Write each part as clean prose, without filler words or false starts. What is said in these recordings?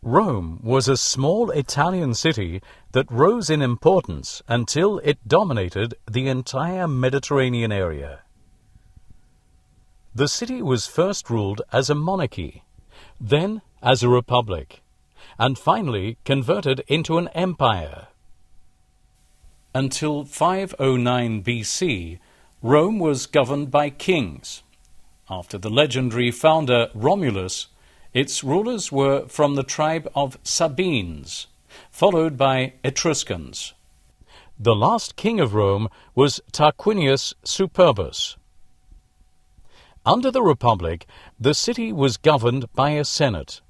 Rome was a small Italian city that rose in importance until it dominated the entire Mediterranean area. The city was first ruled as a monarchy, then as a republic, and finally converted into an empire. Until 509 BC, Rome was governed by kings. After the legendary founder Romulus, its rulers were from the tribe of Sabines, followed by Etruscans. The last king of Rome was Tarquinius Superbus. Under the Republic, the city was governed by a senate,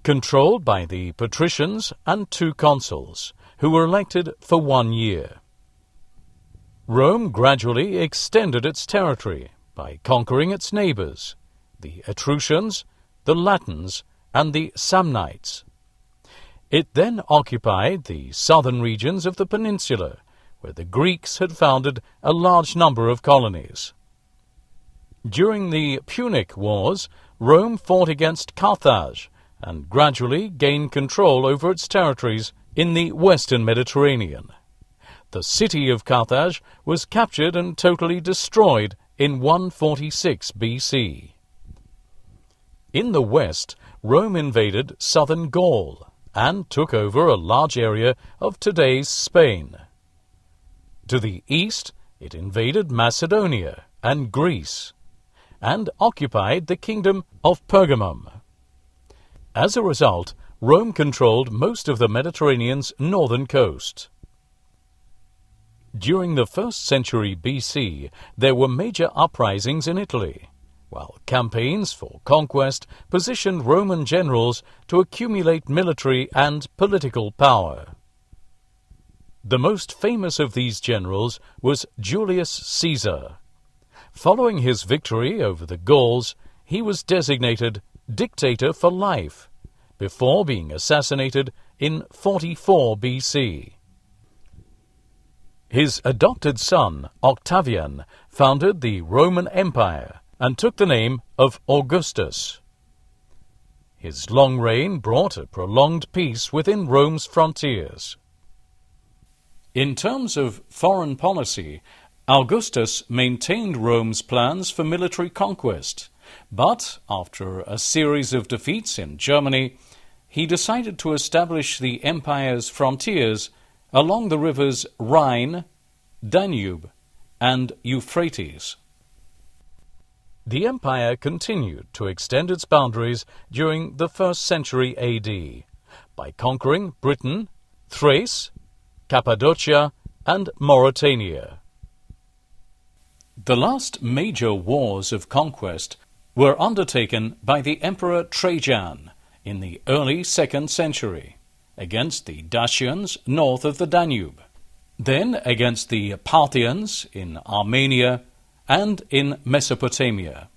controlled by the patricians and 2 consuls, who were elected for 1 year. Rome gradually extended its territory by conquering its neighbors, the Etruscans, the Latins, and the Samnites. It then occupied the southern regions of the peninsula, where the Greeks had founded a large number of colonies. During the Punic Wars, Rome fought against Carthage and gradually gained control over its territories in the western Mediterranean. The city of Carthage was captured and totally destroyed in 146 BC. In the west, Rome invaded southern Gaul and took over a large area of today's Spain. To the east, it invaded Macedonia and Greece, and occupied the kingdom of Pergamum. As a result, Rome controlled most of the Mediterranean's northern coast. During the 1st century BC, there were major uprisings in Italy, while campaigns for conquest positioned Roman generals to accumulate military and political power. The most famous of these generals was Julius Caesar. Following his victory over the Gauls, he was designated dictator for life, before being assassinated in 44 BC. His adopted son, Octavian, founded the Roman Empire and took the name of Augustus. His long reign brought a prolonged peace within Rome's frontiers. In terms of foreign policy, Augustus maintained Rome's plans for military conquest, but after a series of defeats in Germany, he decided to establish the empire's frontiers along the rivers Rhine, Danube, and Euphrates. The empire continued to extend its boundaries during the 1st century AD by conquering Britain, Thrace, Cappadocia, and Mauritania. The last major wars of conquest were undertaken by the Emperor Trajan in the early 2nd century against the Dacians north of the Danube, then against the Parthians in Armenia and in Mesopotamia.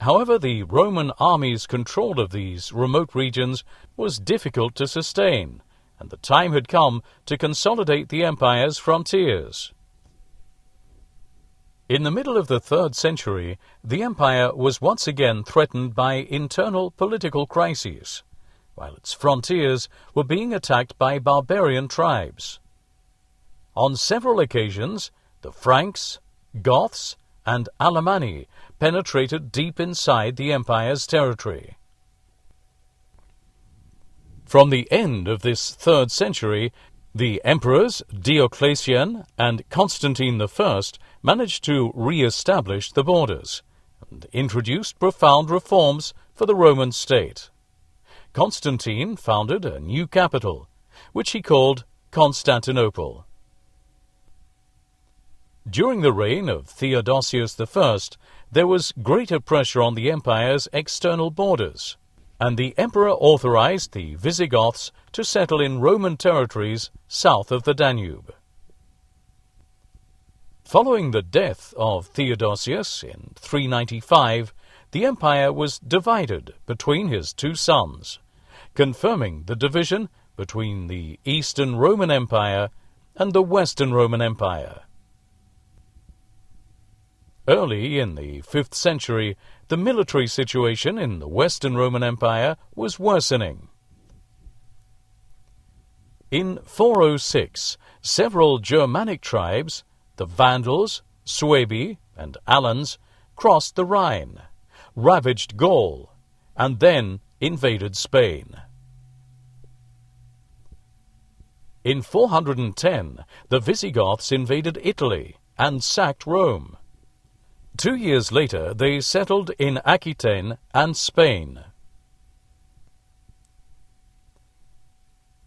However, the Roman army's control of these remote regions was difficult to sustain, and the time had come to consolidate the empire's frontiers. In the middle of the 3rd century, the empire was once again threatened by internal political crises, while its frontiers were being attacked by barbarian tribes. On several occasions, the Franks, Goths, and Alemanni penetrated deep inside the empire's territory. From the end of this 3rd century, the emperors Diocletian and Constantine I managed to re-establish the borders and introduced profound reforms for the Roman state. Constantine founded a new capital, which he called Constantinople. During the reign of Theodosius I, there was greater pressure on the empire's external borders, and the emperor authorized the Visigoths to settle in Roman territories south of the Danube. Following the death of Theodosius in 395, the empire was divided between his 2 sons, confirming the division between the Eastern Roman Empire and the Western Roman Empire. Early in the 5th century, the military situation in the Western Roman Empire was worsening. In 406, several Germanic tribes, the Vandals, Suebi, and Alans, crossed the Rhine, ravaged Gaul, and then invaded Spain. In 410, the Visigoths invaded Italy and sacked Rome. 2 years later, they settled in Aquitaine and Spain.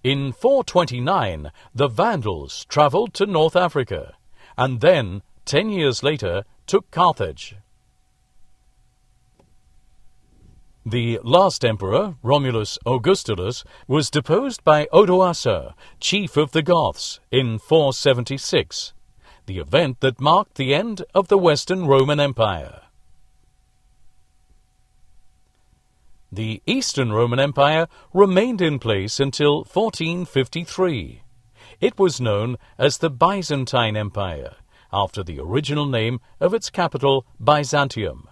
In 429, the Vandals travelled to North Africa, and then, 10 years later, took Carthage. The last emperor, Romulus Augustulus, was deposed by Odoacer, chief of the Goths, in 476, the event that marked the end of the Western Roman Empire. The Eastern Roman Empire remained in place until 1453. It was known as the Byzantine Empire, after the original name of its capital, Byzantium.